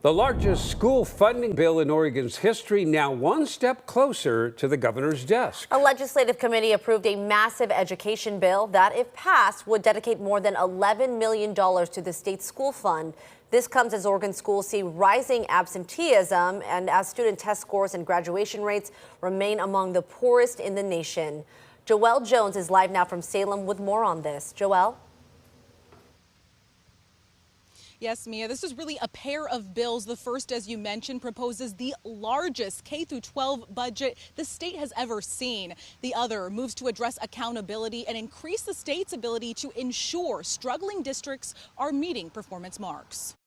The largest school funding bill in Oregon's history, now one step closer to the governor's desk. A legislative committee approved a massive education bill that, if passed, would dedicate more than $11 million to the state school fund. This comes as Oregon schools see rising absenteeism and as student test scores and graduation rates remain among the poorest in the nation. Joelle Jones is live now from Salem with more on this. Joelle? Yes, Mia, this is really a pair of bills. The first, as you mentioned, proposes the largest K-12 budget the state has ever seen. The other moves to address accountability and increase the state's ability to ensure struggling districts are meeting performance marks.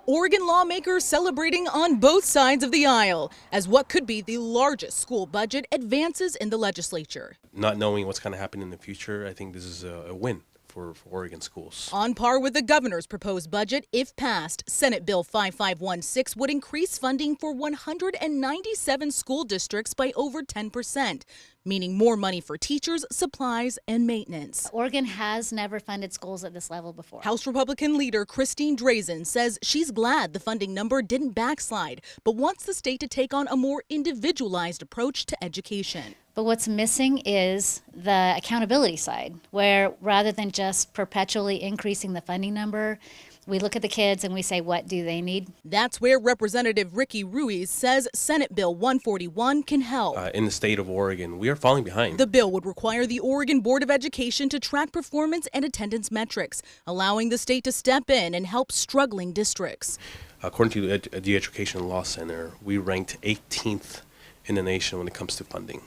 Oregon lawmakers celebrating on both sides of the aisle as what could be the largest school budget advances in the legislature. Not knowing what's going to happen in the future, I think this is a win for Oregon schools. On par with the governor's proposed budget, if passed, Senate Bill 5516 would increase funding for 197 school districts by over 10%, meaning more money for teachers, supplies, and maintenance. Oregon has never funded schools at this level before. House Republican leader Christine Drazen says she's glad the funding number didn't backslide, but wants the state to take on a more individualized approach to education. But what's missing is the accountability side, where rather than just perpetually increasing the funding number, we look at the kids and we say, what do they need? That's where Representative Ricky Ruiz says Senate Bill 141 can help. In the state of Oregon, we are falling behind. The bill would require the Oregon Board of Education to track performance and attendance metrics, allowing the state to step in and help struggling districts. According to the Education Law Center, we ranked 18th in the nation when it comes to funding.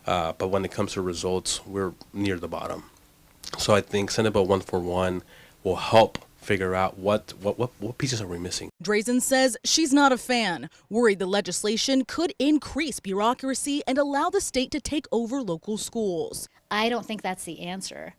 But when it comes to results, we're near the bottom. So I think Senate Bill 141 will help figure out what pieces are we missing. Drazen says she's not a fan, worried the legislation could increase bureaucracy and allow the state to take over local schools. I don't think that's the answer.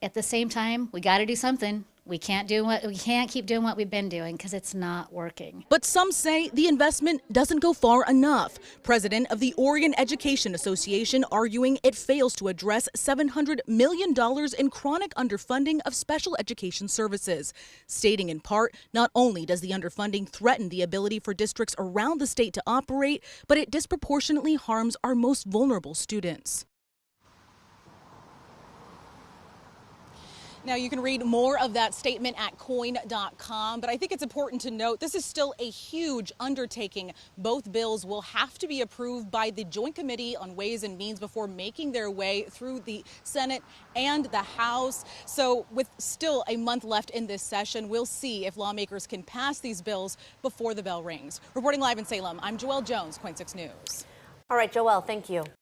At the same time, we got to do something. We can't keep doing what we've been doing because it's not working. But some say the investment doesn't go far enough. President of the Oregon Education Association arguing it fails to address $700 million in chronic underfunding of special education services, stating in part, not only does the underfunding threaten the ability for districts around the state to operate, but it disproportionately harms our most vulnerable students. Now, you can read more of that statement at coin.com, but I think it's important to note this is still a huge undertaking. Both bills will have to be approved by the Joint Committee on Ways and Means before making their way through the Senate and the House. So with still a month left in this session, we'll see if lawmakers can pass these bills before the bell rings. Reporting live in Salem, I'm Joelle Jones, KOIN 6 News. All right, Joelle, thank you.